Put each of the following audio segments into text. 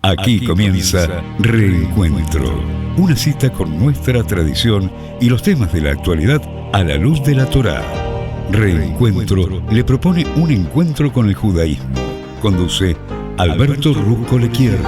Aquí comienza Reencuentro, una cita con nuestra tradición y los temas de la actualidad a la luz de la Torá. Reencuentro le propone un encuentro con el judaísmo. Conduce Alberto Rusco Lequier.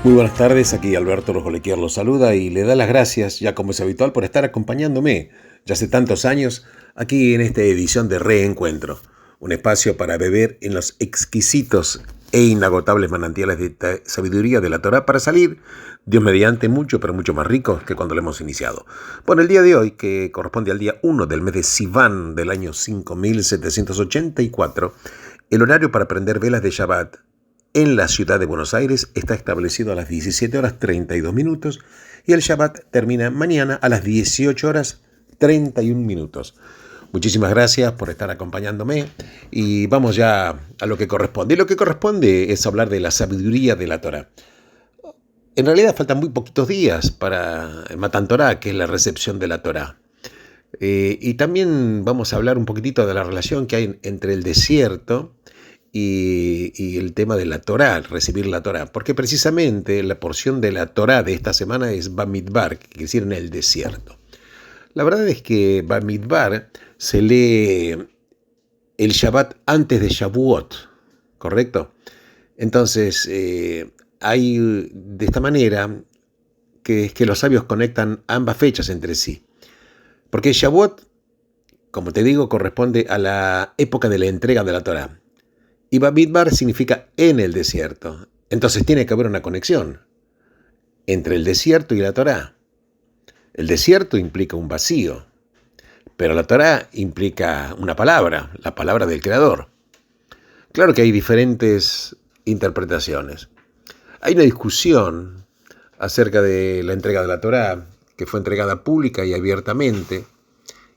Muy buenas tardes, aquí Alberto Rojolequier los saluda y le da las gracias, ya como es habitual, por estar acompañándome ya hace tantos años aquí en esta edición de Reencuentro, un espacio para beber en los exquisitos e inagotables manantiales de sabiduría de la Torá para salir, Dios mediante, mucho, pero mucho más ricos que cuando lo hemos iniciado. Bueno, el día de hoy, que corresponde al día 1 del mes de Sivan del año 5784, el horario para prender velas de Shabbat en la ciudad de Buenos Aires está establecido a las 17 horas 32 minutos y el Shabbat termina mañana a las 18 horas 31 minutos. Muchísimas gracias por estar acompañándome y vamos ya a lo que corresponde. Y lo que corresponde es hablar de la sabiduría de la Torá. En realidad faltan muy poquitos días para el Matan Torá, que es la recepción de la Torá. Y también vamos a hablar un poquitito de la relación que hay entre el desierto y el tema de la Torá, recibir la Torá, porque precisamente la porción de la Torá de esta semana es Bamidbar, que quiere decir en el desierto. La verdad es que Bamidbar se lee el Shabbat antes de Shavuot, ¿correcto? Entonces, hay de esta manera que los sabios conectan ambas fechas entre sí, porque Shavuot, como te digo, corresponde a la época de la entrega de la Torá. Y Bamidbar significa en el desierto. Entonces tiene que haber una conexión entre el desierto y la Torá. El desierto implica un vacío, pero la Torá implica una palabra, la palabra del Creador. Claro que hay diferentes interpretaciones. Hay una discusión acerca de la entrega de la Torá, que fue entregada pública y abiertamente,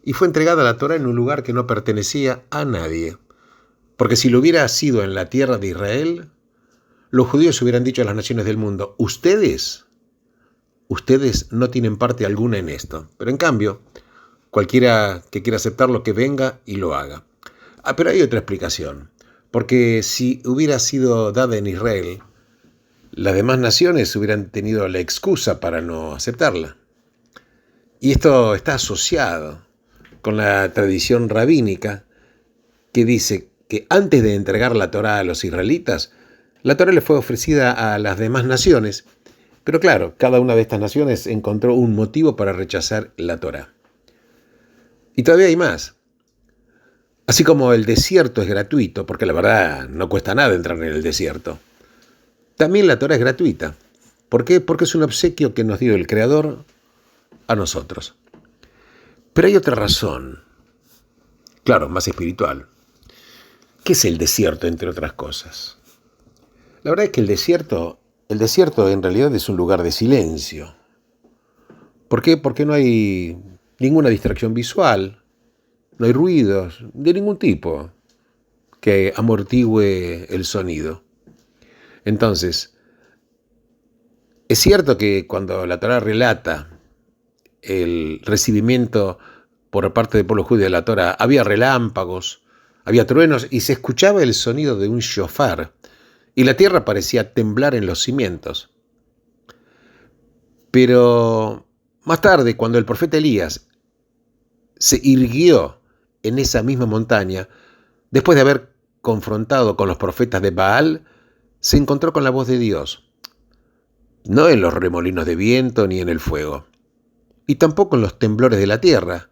y fue entregada la Torá en un lugar que no pertenecía a nadie. Porque si lo hubiera sido en la tierra de Israel, los judíos hubieran dicho a las naciones del mundo, ustedes no tienen parte alguna en esto. Pero en cambio, cualquiera que quiera aceptarlo, que venga y lo haga. Pero hay otra explicación. Porque si hubiera sido dada en Israel, las demás naciones hubieran tenido la excusa para no aceptarla. Y esto está asociado con la tradición rabínica que dice que antes de entregar la Torá a los israelitas, la Torá le fue ofrecida a las demás naciones, pero claro, cada una de estas naciones encontró un motivo para rechazar la Torá. Y todavía hay más. Así como el desierto es gratuito, porque la verdad no cuesta nada entrar en el desierto, también la Torá es gratuita. ¿Por qué? Porque es un obsequio que nos dio el Creador a nosotros. Pero hay otra razón, claro, más espiritual. ¿Qué es el desierto, entre otras cosas? La verdad es que el desierto en realidad es un lugar de silencio. ¿Por qué? Porque no hay ninguna distracción visual, no hay ruidos de ningún tipo que amortigüe el sonido. Entonces, es cierto que cuando la Torá relata el recibimiento por parte del pueblo judío de la Torá, había relámpagos, había truenos y se escuchaba el sonido de un shofar y la tierra parecía temblar en los cimientos. Pero más tarde, cuando el profeta Elías se irguió en esa misma montaña, después de haber confrontado con los profetas de Baal, se encontró con la voz de Dios, no en los remolinos de viento ni en el fuego, y tampoco en los temblores de la tierra,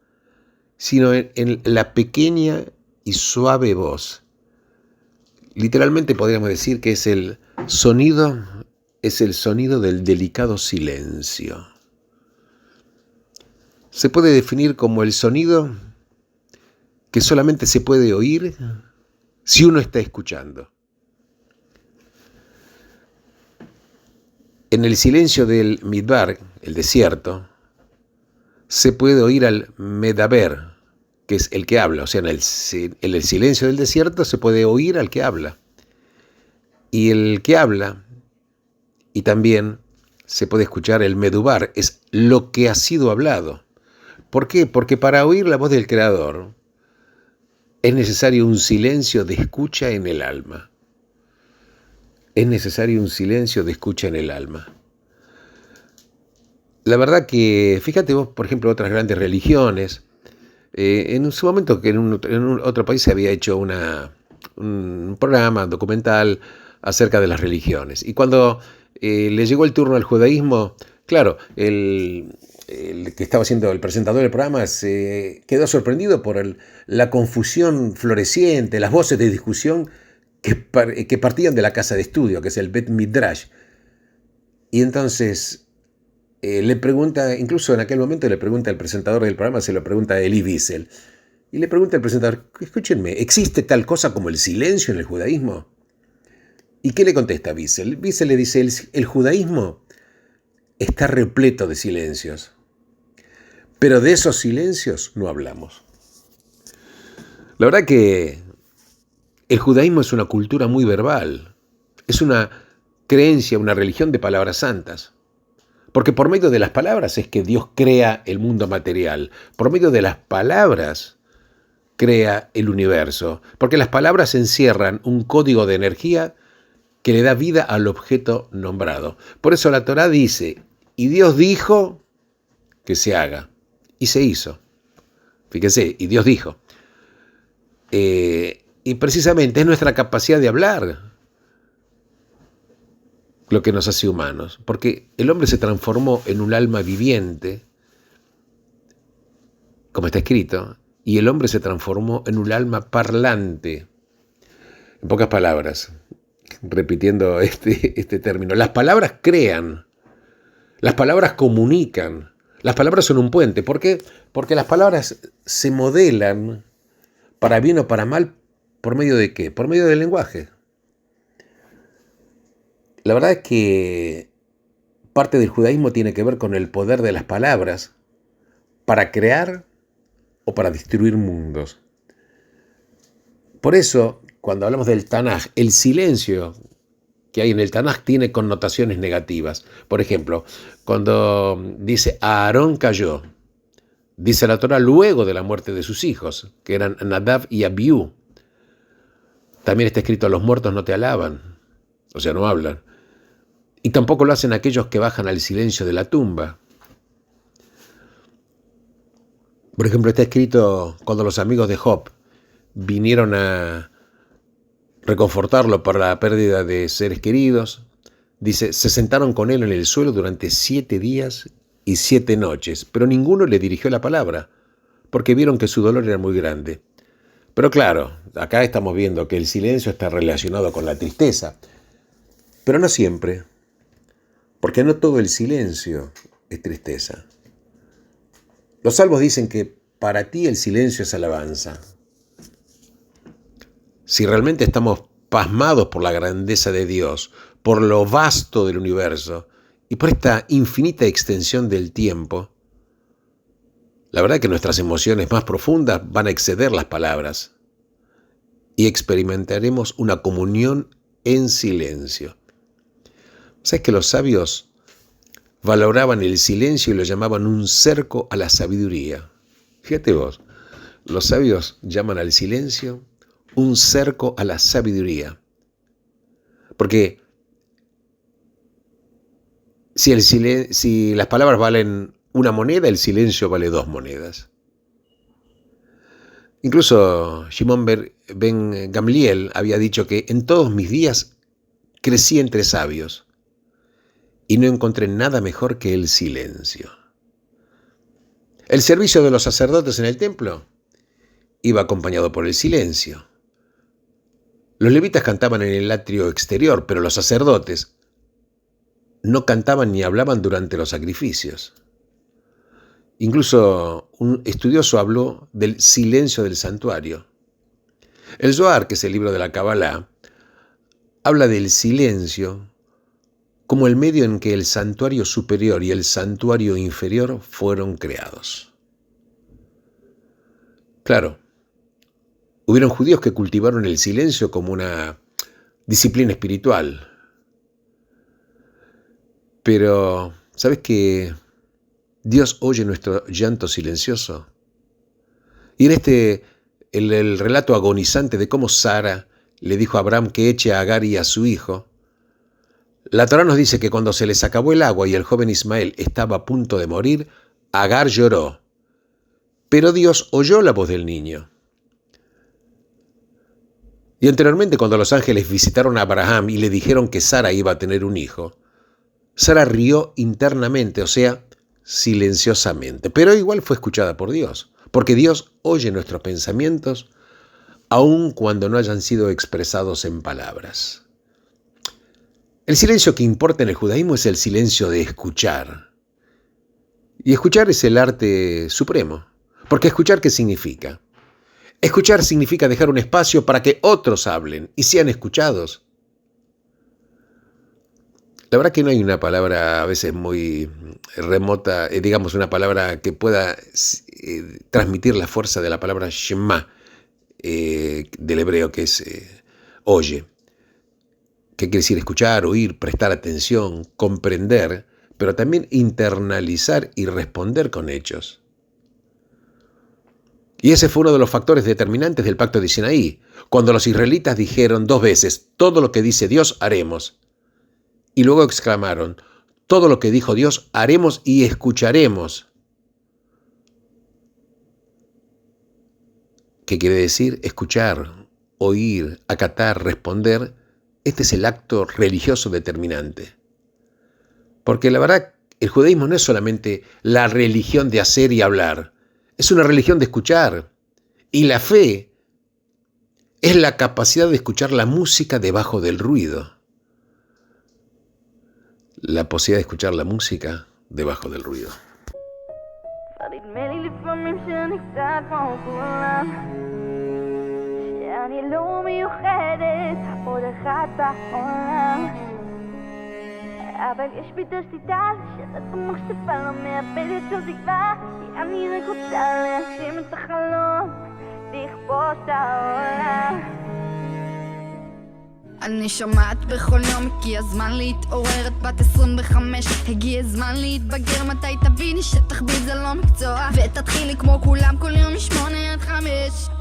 sino en la pequeña y suave voz. Literalmente podríamos decir que es el sonido del delicado silencio. Se puede definir como el sonido que solamente se puede oír si uno está escuchando. En el silencio del Midbar, el desierto, se puede oír al Medaber, que es el que habla. O sea, en el silencio del desierto se puede oír al que habla. Y el que habla, y también se puede escuchar el medubar, es lo que ha sido hablado. ¿Por qué? Porque para oír la voz del Creador es necesario un silencio de escucha en el alma. Es necesario un silencio de escucha en el alma. La verdad que, fíjate vos, por ejemplo, otras grandes religiones, en su momento que en otro país se había hecho un programa documental acerca de las religiones. Y cuando le llegó el turno al judaísmo, claro, el que estaba siendo el presentador del programa se quedó sorprendido por la confusión floreciente, las voces de discusión que partían de la casa de estudio, que es el Bet Midrash. Y entonces le pregunta, incluso en aquel momento le pregunta el presentador del programa, se lo pregunta a Elie Wiesel, y le pregunta al presentador, escúchenme, ¿existe tal cosa como el silencio en el judaísmo? ¿Y qué le contesta Wiesel? Wiesel le dice, el judaísmo está repleto de silencios, pero de esos silencios no hablamos. La verdad que el judaísmo es una cultura muy verbal, es una creencia, una religión de palabras santas. Porque por medio de las palabras es que Dios crea el mundo material. Por medio de las palabras crea el universo. Porque las palabras encierran un código de energía que le da vida al objeto nombrado. Por eso la Torá dice, y Dios dijo que se haga. Y se hizo. Fíjense, y Dios dijo. Y precisamente es nuestra capacidad de hablar lo que nos hace humanos, porque el hombre se transformó en un alma viviente, como está escrito, y el hombre se transformó en un alma parlante. En pocas palabras, repitiendo este término, las palabras crean, las palabras comunican, las palabras son un puente. ¿Por qué? Porque las palabras se modelan, para bien o para mal, ¿por medio de qué? Por medio del lenguaje. La verdad es que parte del judaísmo tiene que ver con el poder de las palabras para crear o para destruir mundos. Por eso, cuando hablamos del Tanaj, el silencio que hay en el Tanaj tiene connotaciones negativas. Por ejemplo, cuando dice Aarón cayó, dice la Torá luego de la muerte de sus hijos, que eran Nadab y Abiú. También está escrito, los muertos no te alaban, o sea, no hablan. Y tampoco lo hacen aquellos que bajan al silencio de la tumba. Por ejemplo, está escrito cuando los amigos de Job vinieron a reconfortarlo por la pérdida de seres queridos. Dice, se sentaron con él en el suelo durante 7 días y 7 noches, pero ninguno le dirigió la palabra, porque vieron que su dolor era muy grande. Pero claro, acá estamos viendo que el silencio está relacionado con la tristeza, pero no siempre. Porque no todo el silencio es tristeza. Los salmos dicen que para ti el silencio es alabanza. Si realmente estamos pasmados por la grandeza de Dios, por lo vasto del universo y por esta infinita extensión del tiempo, la verdad es que nuestras emociones más profundas van a exceder las palabras y experimentaremos una comunión en silencio. ¿Sabes que los sabios valoraban el silencio y lo llamaban un cerco a la sabiduría? Fíjate vos, los sabios llaman al silencio un cerco a la sabiduría. Porque si las palabras valen una moneda, el silencio vale 2 monedas. Incluso Shimon ben Gamliel había dicho que en todos mis días crecí entre sabios y no encontré nada mejor que el silencio. El servicio de los sacerdotes en el templo iba acompañado por el silencio. Los levitas cantaban en el atrio exterior, pero los sacerdotes no cantaban ni hablaban durante los sacrificios. Incluso un estudioso habló del silencio del santuario. El Zohar, que es el libro de la Kabbalah, habla del silencio como el medio en que el santuario superior y el santuario inferior fueron creados. Claro, hubieron judíos que cultivaron el silencio como una disciplina espiritual. Pero, ¿sabes que Dios oye nuestro llanto silencioso? Y en el relato agonizante de cómo Sara le dijo a Abraham que eche a Agar y a su hijo, la Torá nos dice que cuando se les acabó el agua y el joven Ismael estaba a punto de morir, Agar lloró, pero Dios oyó la voz del niño. Y anteriormente, cuando los ángeles visitaron a Abraham y le dijeron que Sara iba a tener un hijo, Sara rió internamente, o sea, silenciosamente, pero igual fue escuchada por Dios, porque Dios oye nuestros pensamientos aun cuando no hayan sido expresados en palabras. El silencio que importa en el judaísmo es el silencio de escuchar. Y escuchar es el arte supremo. Porque escuchar, ¿qué significa? Escuchar significa dejar un espacio para que otros hablen y sean escuchados. La verdad que no hay una palabra a veces muy remota, digamos una palabra que pueda transmitir la fuerza de la palabra Shema, del hebreo, que es oye. ¿Qué quiere decir? Escuchar, oír, prestar atención, comprender, pero también internalizar y responder con hechos. Y ese fue uno de los factores determinantes del pacto de Sinaí, cuando los israelitas dijeron 2 veces, todo lo que dice Dios haremos. Y luego exclamaron, todo lo que dijo Dios haremos y escucharemos. ¿Qué quiere decir? Escuchar, oír, acatar, responder. Este es el acto religioso determinante. Porque la verdad, el judaísmo no es solamente la religión de hacer y hablar, es una religión de escuchar. Y la fe es la capacidad de escuchar la música debajo del ruido. La posibilidad de escuchar la música debajo del ruido. אני לא מיוחדת, עוד אחת בעולם אבל יש בי את השליטה לשתת במחשבה לא מאבדת שום תקווה כי אני רק רוצה להגשים את החלום לכבוש את העולם אני שומעת בכל יום הגיע הזמן להתעורר את בת 25 הגיע הזמן להתבגר מתי תביני שתחביב זה לא מקצוע ותתחילי כמו כולם כל יום מ8 עד 5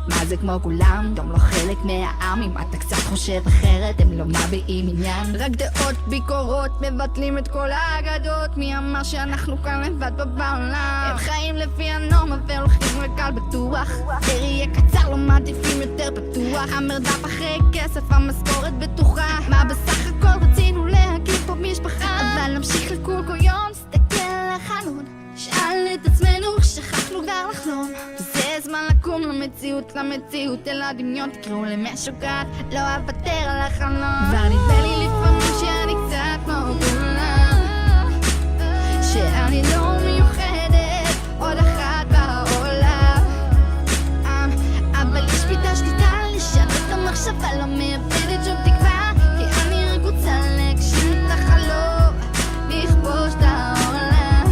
מה זה כמו כולם? גם לא חלק מהעם אם אתה קצת חושב אחרת הם לא מביעים עניין רק דעות ביקורות מבטלים את כל האגדות מי אמר שאנחנו כאן לבד בעולם הם חיים לפי הנורמה והולכים לקל בטוח זה יהיה קצר לא מעדיפים יותר פתוח המרדף אחרי כסף המשכורת בטוחה מה בסך הכל רצינו להקים פה משפחה אבל נמשיך לקול כל יום נסתכל על החלון שאל את עצמנו שכחנו כבר לחלום וזה זמן לקום למציאות אל הדמיון תקראו למשוגעת לא אוותר על החלום כבר נדמה לי לפעמים שאני קצת כמו כולם שאני לא מיוחדת עוד אחת בעולם אבל יש בי את השליטה לשנות את המחשבה לא מאבדת שום תקווה כי אני רק רוצה להגשים את החלום לכבוש את העולם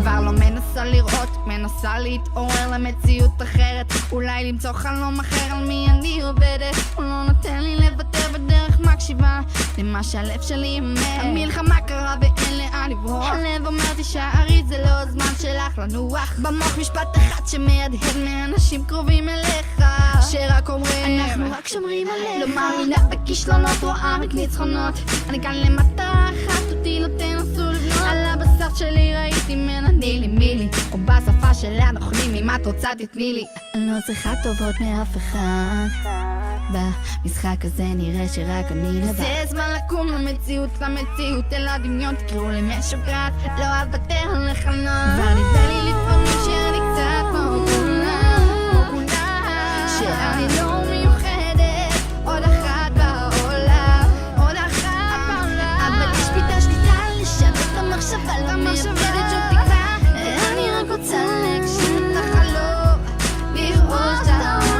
כבר לא מנסה לראות מנסה להתעורר למציאות אחרת אולי למצוא חלום אחר על מי אני עובדת הוא לא נותן לי לוותר בדרך מקשיבה למה שהלב שלי אומר המלחמה קרה ואין לאן לברוח הלב אומר תישארי זה לא הזמן שלך לנוח במוח משפט אחד שמהדהד מאנשים קרובים אליך שרק אומרים אנחנו רק שומרים עליך לא מאמינה בכישלונות רואה רק ניצחונות אני כאן למטרה אחת אותי לא תנסו לבנות על הבשר שלי ראיתי ממנה נילי מילי או בשפה שלה נוכלים אם את רוצה תתני לי אני לא צריכה טובות מאף אחד במשחק הזה נראה שרק אני לבד זה זמן לקום למציאות אל הדמיון תקראו לי משוגעת לא אוותר על החלום כבר נדמה לי לפעמים שאני קצת כמו כולם שאני לא מיוחדת עוד אחת בעולם אבל יש בי את השליטה לשנות את המחשבה לא מאבדת שום תקווה אני רק רוצה להגשים את החלום לכבוש את העולם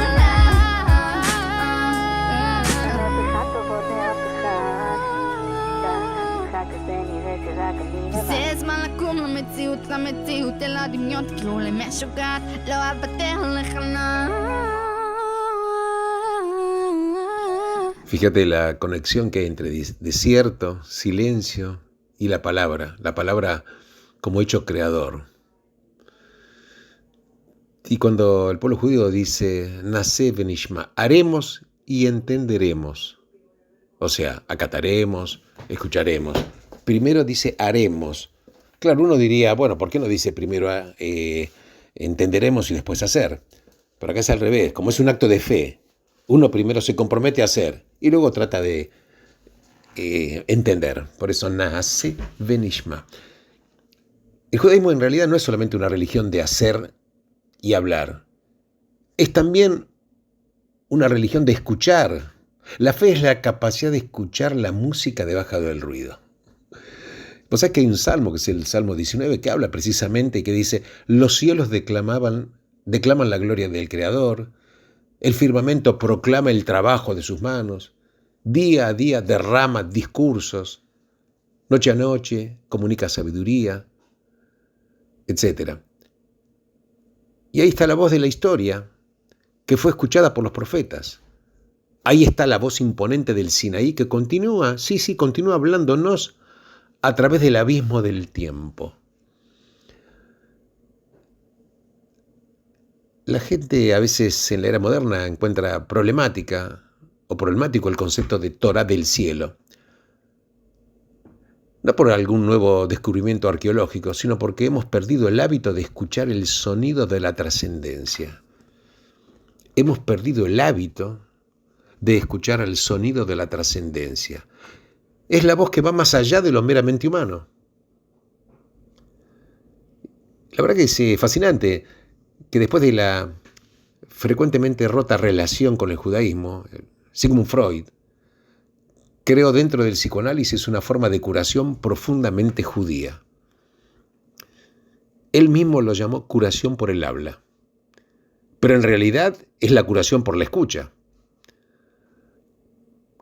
זה זמן לקום למציאות אל הדמיון תקראו למשוגעת לא אוותר על החלום Fíjate la conexión que hay entre desierto, silencio y la palabra como hecho creador. Y cuando el pueblo judío dice, Naseh venishma, haremos y entenderemos. O sea, acataremos, escucharemos. Primero dice haremos. Claro, uno diría, bueno, ¿por qué no dice primero entenderemos y después hacer? Pero acá es al revés, como es un acto de fe. Uno primero se compromete a hacer y luego trata de entender. Por eso, Naseh venishma. El judaísmo en realidad no es solamente una religión de hacer y hablar. Es también una religión de escuchar. La fe es la capacidad de escuchar la música debajo del ruido. Vos sabés que hay un salmo, que es el Salmo 19, que habla precisamente y que dice, los cielos declaman la gloria del Creador, el firmamento proclama el trabajo de sus manos, día a día derrama discursos, noche a noche comunica sabiduría, etc. Y ahí está la voz de la historia, que fue escuchada por los profetas. Ahí está la voz imponente del Sinaí que continúa hablándonos a través del abismo del tiempo. La gente a veces en la era moderna encuentra problemático el concepto de Torá del cielo. No por algún nuevo descubrimiento arqueológico, sino porque hemos perdido el hábito de escuchar el sonido de la trascendencia. Hemos perdido el hábito de escuchar el sonido de la trascendencia. Es la voz que va más allá de lo meramente humano. La verdad que es fascinante que después de la frecuentemente rota relación con el judaísmo, Sigmund Freud creó dentro del psicoanálisis una forma de curación profundamente judía. Él mismo lo llamó curación por el habla, pero en realidad es la curación por la escucha.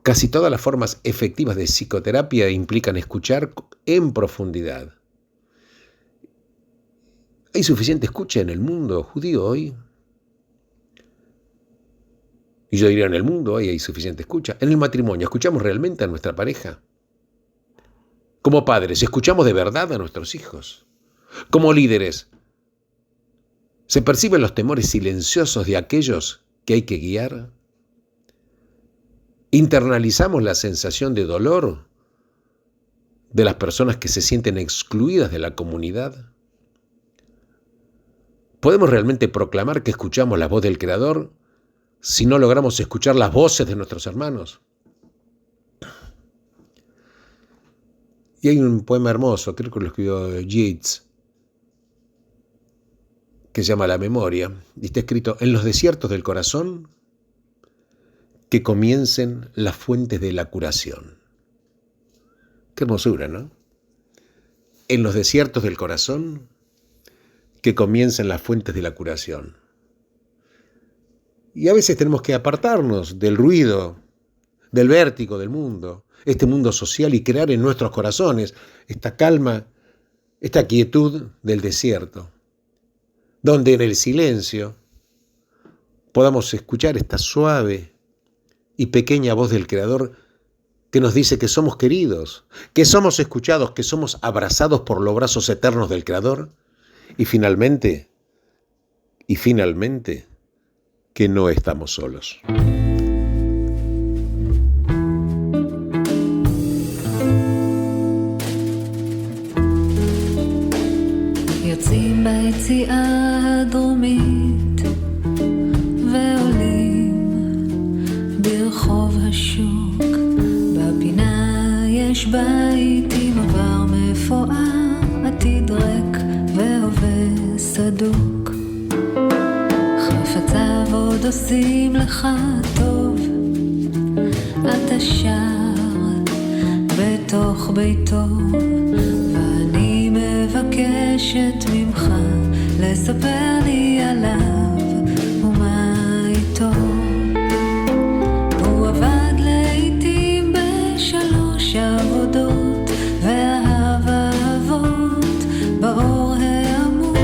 Casi todas las formas efectivas de psicoterapia implican escuchar en profundidad. ¿Hay suficiente escucha en el mundo judío hoy? Y yo diría, en el mundo hoy hay suficiente escucha. En el matrimonio, ¿escuchamos realmente a nuestra pareja? Como padres, ¿escuchamos de verdad a nuestros hijos? Como líderes, ¿se perciben los temores silenciosos de aquellos que hay que guiar? ¿Internalizamos la sensación de dolor de las personas que se sienten excluidas de la comunidad? ¿Podemos realmente proclamar que escuchamos la voz del Creador si no logramos escuchar las voces de nuestros hermanos? Y hay un poema hermoso, creo que lo escribió Yeats, que se llama La Memoria, y está escrito, en los desiertos del corazón, que comiencen las fuentes de la curación. Qué hermosura, ¿no? En los desiertos del corazón, que comiencen las fuentes de la curación. Y a veces tenemos que apartarnos del ruido, del vértigo del mundo, este mundo social, y crear en nuestros corazones esta calma, esta quietud del desierto, donde en el silencio podamos escuchar esta suave y pequeña voz del Creador que nos dice que somos queridos, que somos escuchados, que somos abrazados por los brazos eternos del Creador, y finalmente, que no estamos solos. יוצאים ביציאה הדרומית ועולים ברחוב השוק, בפינה יש בית עם עבר מפואר, עתיד ריק והווה סדוק, חפציו עוד עושים לך טוב, אתה שר בתוך ביתו, ואני מבקשת ממך לספר לי עליו ומה איתו. הוא עבד לעתים בשלוש עבודות ואהב אהבות באור העמוק,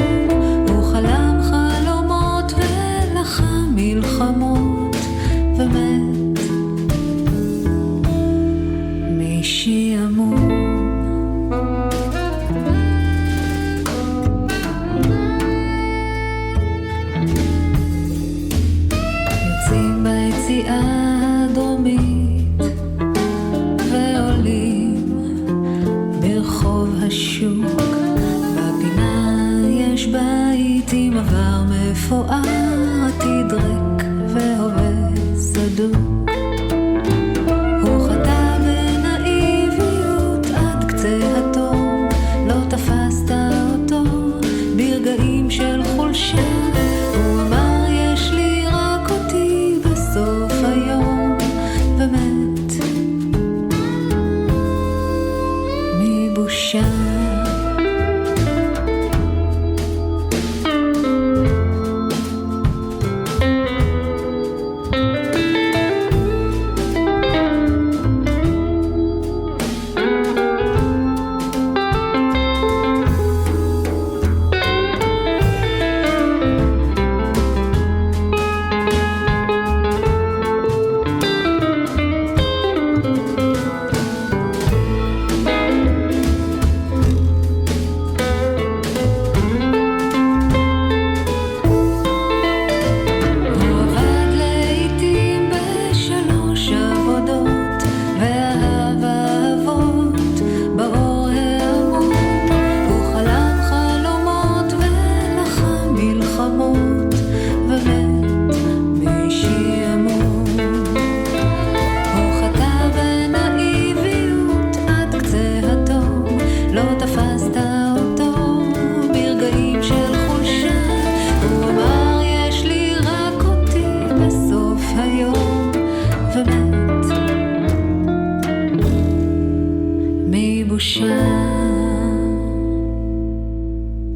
הוא חלם חלומות ולחם מלחמות ומת ברחוב השוק. בפינה יש בית עם עבר מפואר, עתיד ריק והווה סדוק. הוא חטא בנאיביות עד קצה התור, לא תפסת אותו ברגעים של חולשה. הוא אמר יש לי רק אותי בסוף היום, ומת מבושה.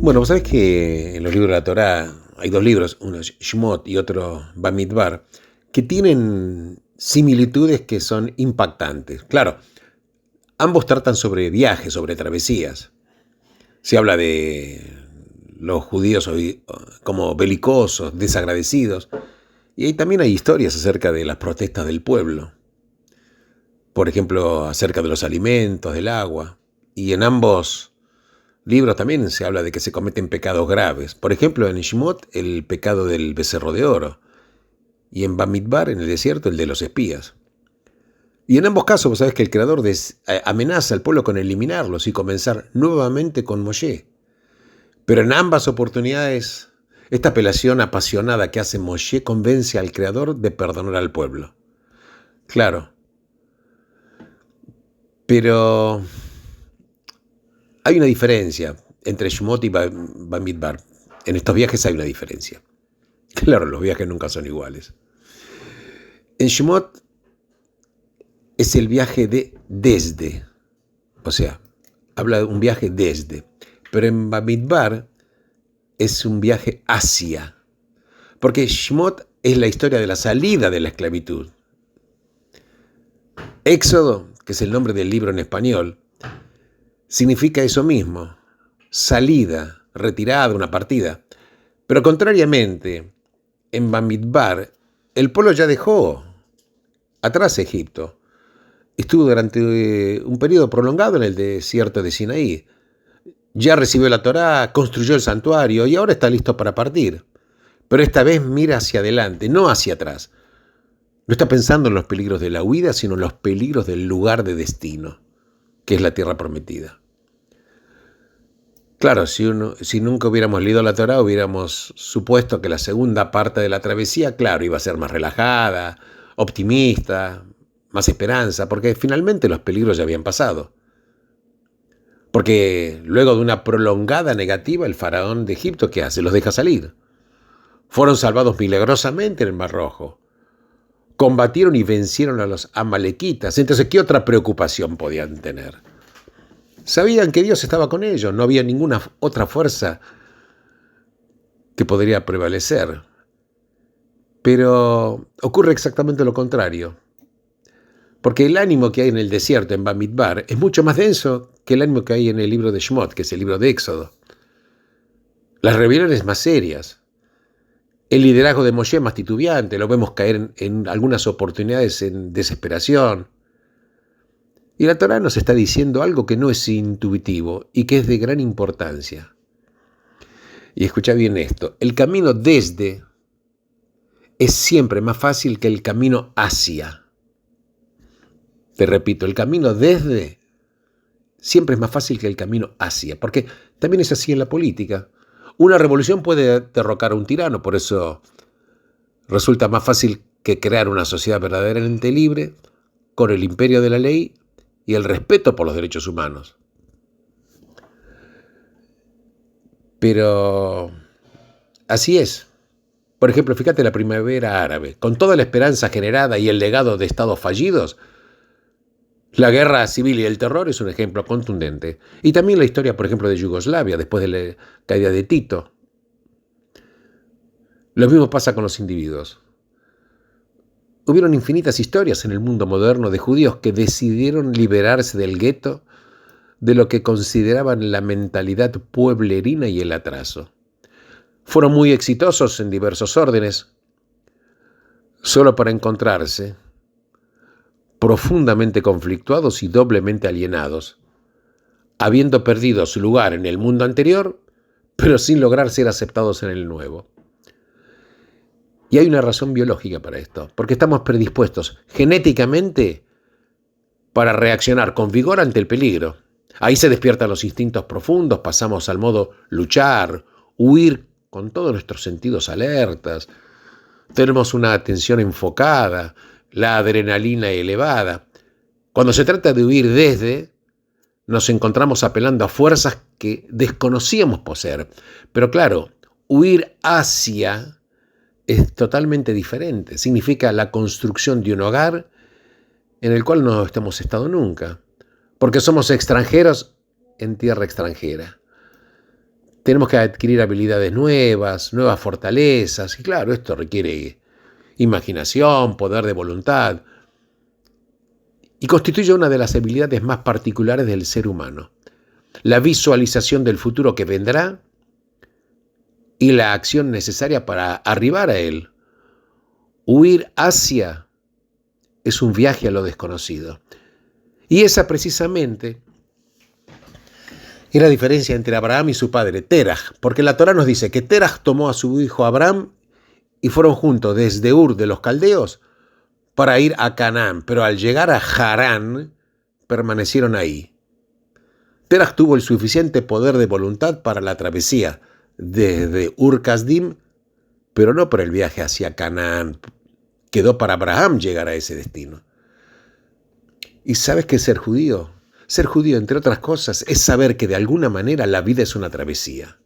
Bueno, vos sabés que en los libros de la Torá hay dos libros, uno es Shemot y otro Bamidbar, que tienen similitudes que son impactantes. Claro, ambos tratan sobre viajes, sobre travesías. Se habla de los judíos como belicosos, desagradecidos, y ahí también hay historias acerca de las protestas del pueblo. Por ejemplo, acerca de los alimentos, del agua. Y en ambos libros también se habla de que se cometen pecados graves. Por ejemplo, en Shemot, el pecado del becerro de oro. Y en Bamidbar, en el desierto, el de los espías. Y en ambos casos, vos sabés que el Creador amenaza al pueblo con eliminarlos y comenzar nuevamente con Moshe. Pero en ambas oportunidades, esta apelación apasionada que hace Moshe convence al Creador de perdonar al pueblo. Claro. Pero hay una diferencia entre Shemot y Bamidbar. En estos viajes hay una diferencia. Claro, los viajes nunca son iguales. En Shemot es el viaje de desde. O sea, habla de un viaje desde. Pero en Bamidbar es un viaje hacia. Porque Shemot es la historia de la salida de la esclavitud. Éxodo, que es el nombre del libro en español, significa eso mismo, salida, retirada, una partida. Pero contrariamente, en Bamidbar, el pueblo ya dejó atrás Egipto. Estuvo durante un periodo prolongado en el desierto de Sinaí. Ya recibió la Torá, construyó el santuario y ahora está listo para partir. Pero esta vez mira hacia adelante, no hacia atrás. No está pensando en los peligros de la huida, sino en los peligros del lugar de destino, que es la tierra prometida. Claro, si nunca hubiéramos leído la Torá, hubiéramos supuesto que la segunda parte de la travesía, claro, iba a ser más relajada, optimista, más esperanza, porque finalmente los peligros ya habían pasado. Porque luego de una prolongada negativa, el faraón de Egipto, ¿qué hace? Los deja salir. Fueron salvados milagrosamente en el Mar Rojo. Combatieron y vencieron a los amalequitas. Entonces, ¿qué otra preocupación podían tener? Sabían que Dios estaba con ellos. No había ninguna otra fuerza que podría prevalecer. Pero ocurre exactamente lo contrario. Porque el ánimo que hay en el desierto, en Bamidbar, es mucho más denso que el ánimo que hay en el libro de Shemot, que es el libro de Éxodo. Las rebeliones más serias. El liderazgo de Moshe más titubeante. Lo vemos caer en algunas oportunidades en desesperación. Y la Torá nos está diciendo algo que no es intuitivo y que es de gran importancia. Y escucha bien esto. El camino desde es siempre más fácil que el camino hacia. Te repito, el camino desde siempre es más fácil que el camino hacia, porque también es así en la política. Una revolución puede derrocar a un tirano, por eso resulta más fácil que crear una sociedad verdaderamente libre, con el imperio de la ley y el respeto por los derechos humanos. Pero así es. Por ejemplo, fíjate la primavera árabe. Con toda la esperanza generada y el legado de estados fallidos, la guerra civil y el terror es un ejemplo contundente. Y también la historia, por ejemplo, de Yugoslavia, después de la caída de Tito. Lo mismo pasa con los individuos. Hubieron infinitas historias en el mundo moderno de judíos que decidieron liberarse del gueto, de lo que consideraban la mentalidad pueblerina y el atraso. Fueron muy exitosos en diversos órdenes, solo para encontrarse profundamente conflictuados y doblemente alienados, habiendo perdido su lugar en el mundo anterior, pero sin lograr ser aceptados en el nuevo. Y hay una razón biológica para esto, porque estamos predispuestos genéticamente para reaccionar con vigor ante el peligro. Ahí se despiertan los instintos profundos, pasamos al modo luchar, huir con todos nuestros sentidos alertas. Tenemos una atención enfocada, la adrenalina elevada. Cuando se trata de huir desde, nos encontramos apelando a fuerzas que desconocíamos poseer. Pero claro, huir hacia es totalmente diferente. Significa la construcción de un hogar en el cual no hemos estado nunca, porque somos extranjeros en tierra extranjera. Tenemos que adquirir habilidades nuevas, nuevas fortalezas, y claro, esto requiere imaginación, poder de voluntad, y constituye una de las habilidades más particulares del ser humano. La visualización del futuro que vendrá y la acción necesaria para arribar a él. Huir hacia es un viaje a lo desconocido. Y esa precisamente es la diferencia entre Abraham y su padre, Teraj, porque la Torá nos dice que Teraj tomó a su hijo Abraham y fueron juntos desde Ur de los Caldeos para ir a Canaán, pero al llegar a Harán permanecieron ahí. Teraj tuvo el suficiente poder de voluntad para la travesía desde Ur Kasdim, pero no por el viaje hacia Canaán. Quedó para Abraham llegar a ese destino. ¿Y sabes qué es ser judío? Ser judío, entre otras cosas, es saber que de alguna manera la vida es una travesía.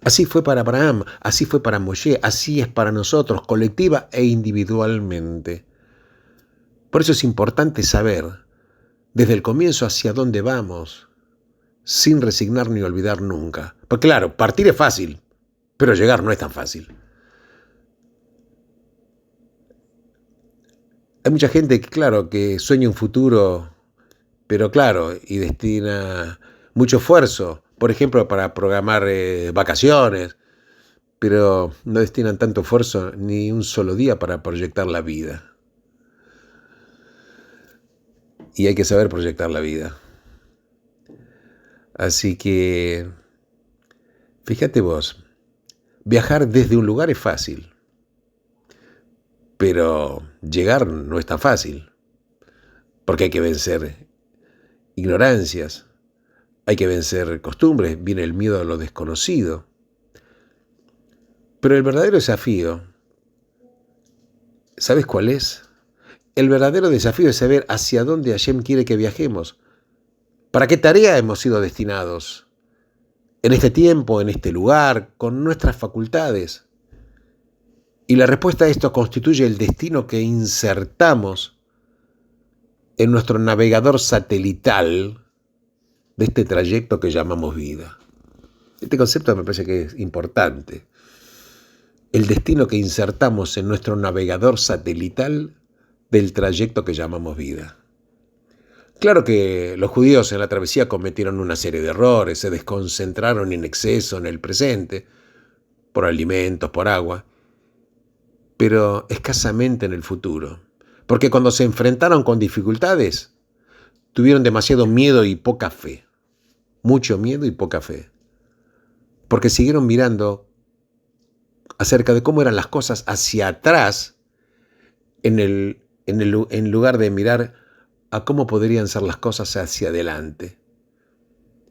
Así fue para Abraham, así fue para Moshe, así es para nosotros, colectiva e individualmente. Por eso es importante saber desde el comienzo hacia dónde vamos, sin resignar ni olvidar nunca. Porque claro, partir es fácil, pero llegar no es tan fácil. Hay mucha gente que, claro, que sueña un futuro, pero claro, y destina mucho esfuerzo, por ejemplo, para programar vacaciones, pero no destinan tanto esfuerzo ni un solo día para proyectar la vida. Y hay que saber proyectar la vida. Así que, fíjate vos, viajar desde un lugar es fácil, pero llegar no es tan fácil, porque hay que vencer ignorancias, hay que vencer costumbres, viene el miedo a lo desconocido. Pero el verdadero desafío, ¿sabes cuál es? El verdadero desafío es saber hacia dónde Hashem quiere que viajemos. ¿Para qué tarea hemos sido destinados? En este tiempo, en este lugar, con nuestras facultades. Y la respuesta a esto constituye el destino que insertamos en nuestro navegador satelital de este trayecto que llamamos vida. Este concepto me parece que es importante. El destino que insertamos en nuestro navegador satelital del trayecto que llamamos vida. Claro que los judíos en la travesía cometieron una serie de errores, se desconcentraron en exceso en el presente, por alimentos, por agua, pero escasamente en el futuro. Porque cuando se enfrentaron con dificultades, tuvieron demasiado miedo y poca fe. Mucho miedo y poca fe. Porque siguieron mirando acerca de cómo eran las cosas hacia atrás, en lugar de mirar a cómo podrían ser las cosas hacia adelante.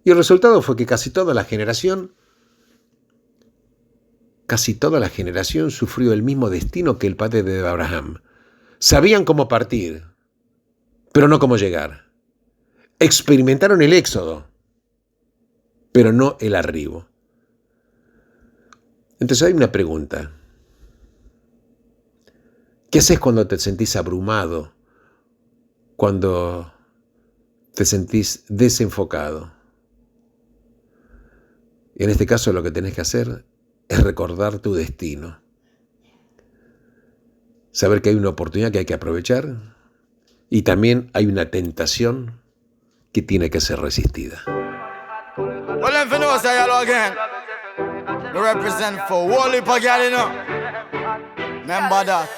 Y el resultado fue que casi toda la generación sufrió el mismo destino que el padre de Abraham. Sabían cómo partir, pero no cómo llegar. Experimentaron el éxodo, pero no el arribo. Entonces hay una pregunta. ¿Qué haces cuando te sentís abrumado? Cuando te sentís desenfocado. En este caso lo que tenés que hacer es recordar tu destino. Saber que hay una oportunidad que hay que aprovechar y también hay una tentación que tiene que ser resistida. Remember that.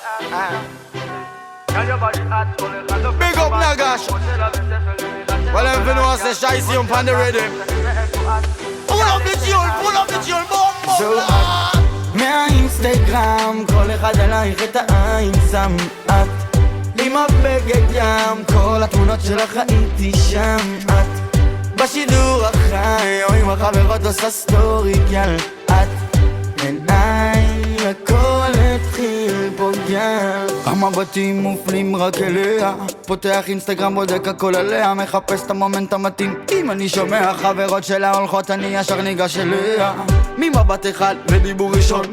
Big up Nagash. Well, if you know, say shy see on the rhythm. Pull up the tune, boom. So, מהאינסטגרם כל אחד עלייך את העין שם את עם הבגד ים כל התמונות שלך הייתי שם את בשידור החי או עם החברות עושה סטורי גל את עיניי הכל התחיל פה גל המבטים מופנים רק אליה פותח אינסטגרם בודק הכל עליה מחפש את המומנט המתאים אם אני שומע חברות שלה הולכות אני ישר ניגש אליה ממבט אחד ודיבור ראשון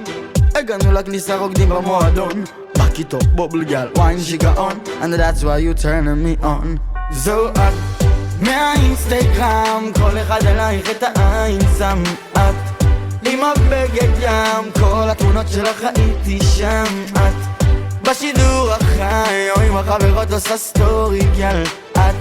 הגענו לכניסה רוקדים במועדון בכיתו בובל גל ווין שיגעון and that's why you turning me on זו את מהאינסטגרם כל אחד אלייך את העין שם את עם הבגד ים כל התמונות שלך הייתי שם את בשידור החי או עם החברות עושה סטורי גל את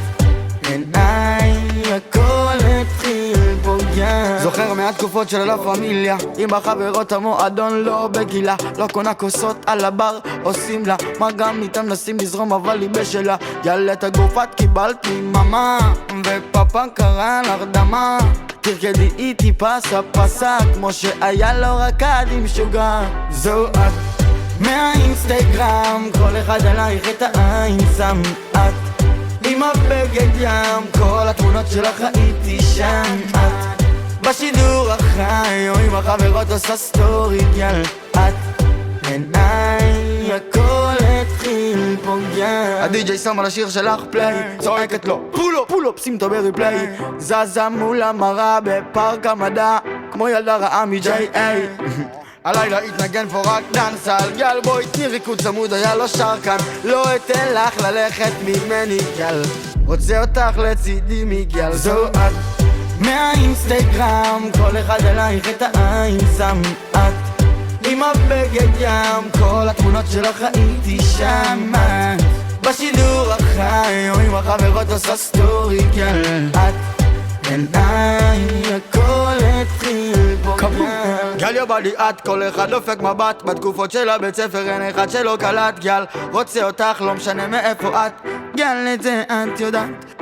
עיניי הכל התחיל פה גל זוכר מהתקופות של לה פמיליה עם החברות המועדון לא בגילה לא קונה כוסות על הבר עושים לה מה גם איתם נשים לזרום אבל היא בשלה גל את הגופת קיבלתי ממה ופאפה קרא להרדמה תרקדי איתי פסה פסה כמו שהיה לו רקד עם שוגע זו את מהאינסטגרם כל אחד עלייך את העין שם את עם הבגד ים כל התמונות שלך הייתי שם את בשידור החי או עם החברות עושה סטורי גל את עיניי הכל התחיל פה גל הדי-ג'יי שם על השיר שלך פליי צועקת לו פול-אפ שים אותו בריפליי זזה מול המראה בפארק המדע כמו ילדה רעה מ-J.A. הלילה התנגן פה רק דנסל גל בואי תני ריקוד צמוד היה לו שר כאן לא אתן לך ללכת ממני גל רוצה אותך לצידי מגל זו את מהאינסטגרם כל אחד אלייך את העין שם את עם הבגד ים כל התמונות שלך הייתי שם את בשידור החי או עם החברות עושה סטורי גל את עיניי הכל התחיל פה גל גל יובדי את כל אחד דופק מבט בתקופות של הבית ספר אין אחד שלא קלט גל רוצה אותך לא משנה מאיפה את גל את זה את יודעת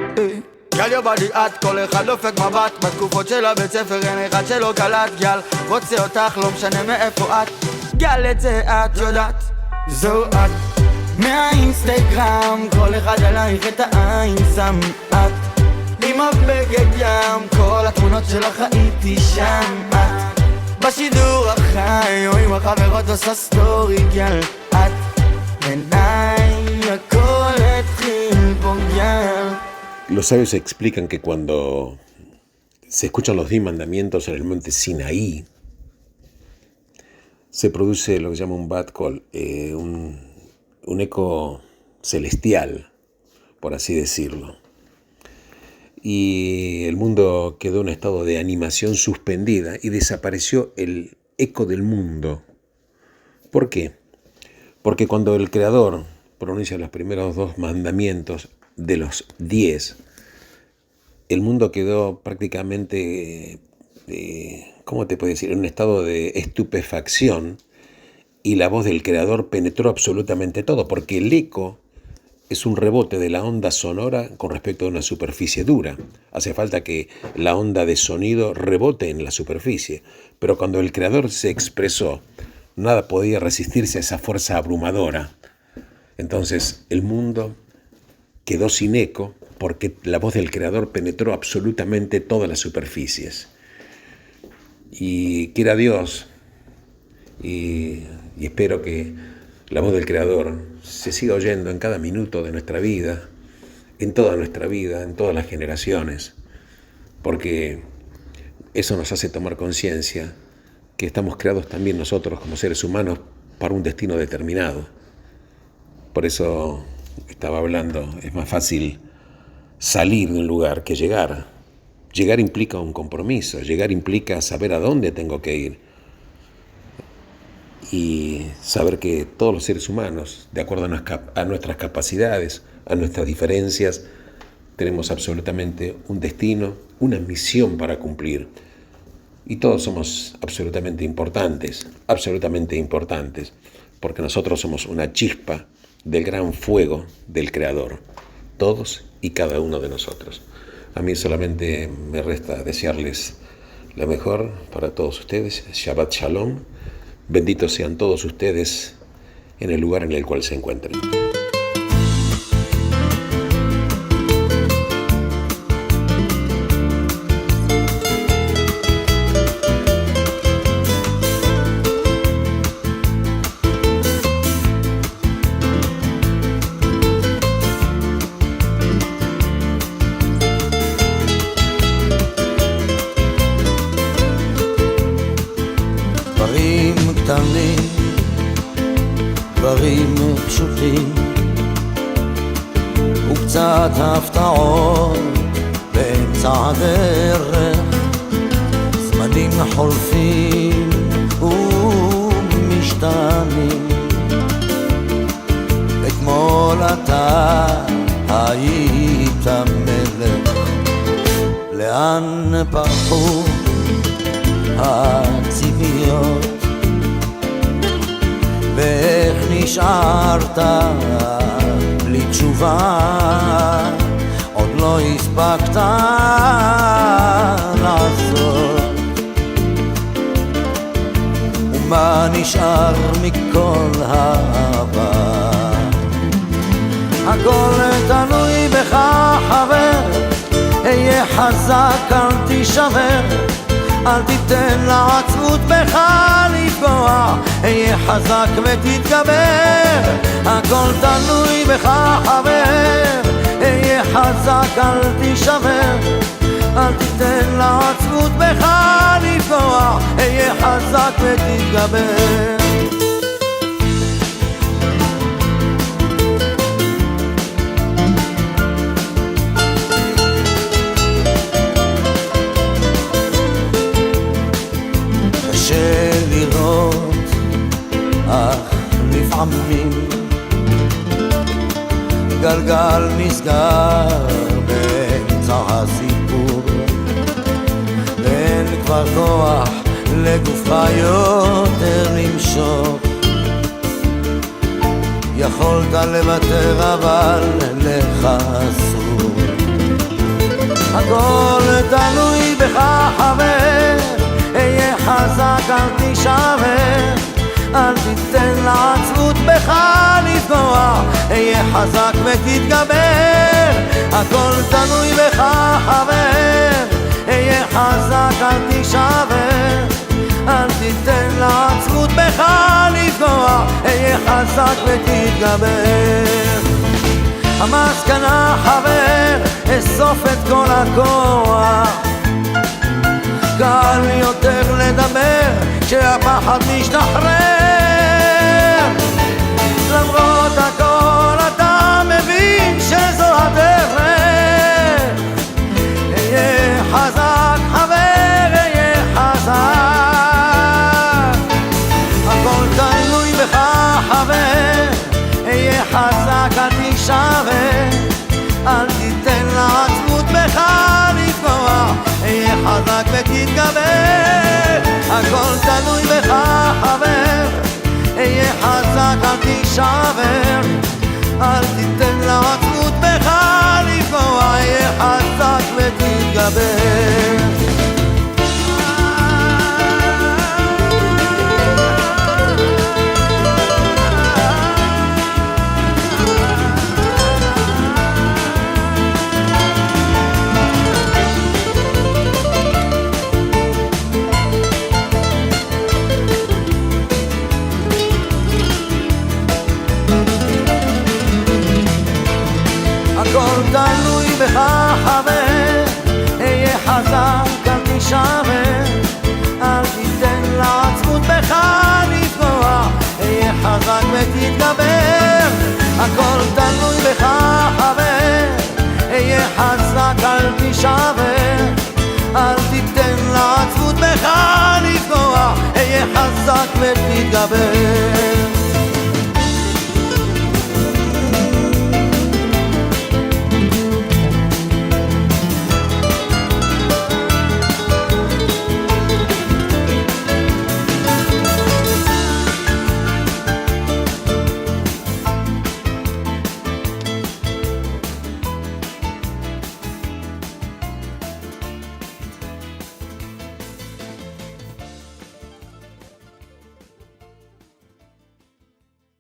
גל יובדי את כל אחד דופק מבט בתקופות של הבית ספר אין אחד שלא קלט גל רוצה אותך לא משנה מאיפה את גל את זה את יודעת זו את מהאינסטגרם כל אחד עלייך את העין שם את עם הבגד ים כל התמונות שלך הייתי שם את בשידור החי או עם החברות עושה סטורי גל את עיניי הכל התחיל פה גל Los sabios explican que cuando se escuchan los 10 mandamientos en el monte Sinaí, se produce lo que se llama un bat call, un eco celestial, por así decirlo. Y el mundo quedó en un estado de animación suspendida y desapareció el eco del mundo. ¿Por qué? Porque cuando el Creador pronuncia los primeros 2 mandamientos de los 10, el mundo quedó prácticamente, ¿cómo te puedo decir?, en un estado de estupefacción y la voz del Creador penetró absolutamente todo, porque el eco es un rebote de la onda sonora con respecto a una superficie dura. Hace falta que la onda de sonido rebote en la superficie, pero cuando el Creador se expresó, nada podía resistirse a esa fuerza abrumadora. Entonces el mundo quedó sin eco porque la voz del Creador penetró absolutamente todas las superficies. Y quiera Dios, y espero que la voz del Creador se siga oyendo en cada minuto de nuestra vida, en toda nuestra vida, en todas las generaciones, porque eso nos hace tomar conciencia que estamos creados también nosotros como seres humanos para un destino determinado. Por eso estaba hablando, es más fácil salir de un lugar que llegar. Llegar implica un compromiso, llegar implica saber a dónde tengo que ir y saber que todos los seres humanos, de acuerdo a nuestras capacidades, a nuestras diferencias, tenemos absolutamente un destino, una misión para cumplir. Y todos somos absolutamente importantes, porque nosotros somos una chispa del gran fuego del Creador, todos y cada uno de nosotros. A mí solamente me resta desearles lo mejor para todos ustedes. Shabbat Shalom. Benditos sean todos ustedes en el lugar en el cual se encuentren. דברים פשוטים וקצת הפתעות באמצע הדרך, זמנים חולפים ומשתנים. אתמול אתה היית מלך, לאן פרחו הציפיות ואיך נשארת בלי תשובה, עוד לא הספקת לעשות. ומה נשאר מכל העבר? הכל תלוי בך חבר, היה חזק אל תישבר, אל תיתן לעצמות בך לפגוע, היה חזק ותתגבר. הכל תלוי בך חבר, היה חזק אל תישבר, אל תיתן לעצמות בך לפגוע, היה חזק ותתגבר. לראות, אך לפעמים גלגל נסגר באמצע הסיפור, ואין כבר כוח לגופך יותר למשוך. יכולת לוותר אבל לך אסור. הכל תלוי בך חבר, היה חזק אל תישבר, אל תיתן לעצמות בך לפגוע, היה חזק ותתגבר. הכל תלוי בך חבר, היה חזק אל תישבר, אל תיתן לעצמות בך לפגוע, היה חזק ותתגבר. המסקנה חבר, אסוף את כל הכוח, קל יותר לדבר כשהפחד משתחרר. למרות הכל אתה מבין שזו הדרך, היה חזק חבר, היה חזק. הכל תלוי בך חבר, היה חזק אל תישבר, אל תיתן לעצמות בך לפגוע, היה חזק ותתגבר. הכל תלוי בך חבר, היה חזק אל תישבר, אל תיתן לעצמות בך לפגוע, היה חזק ותתגבר. לעצבות בך לפגוע, אהיה חזק ותתגבר.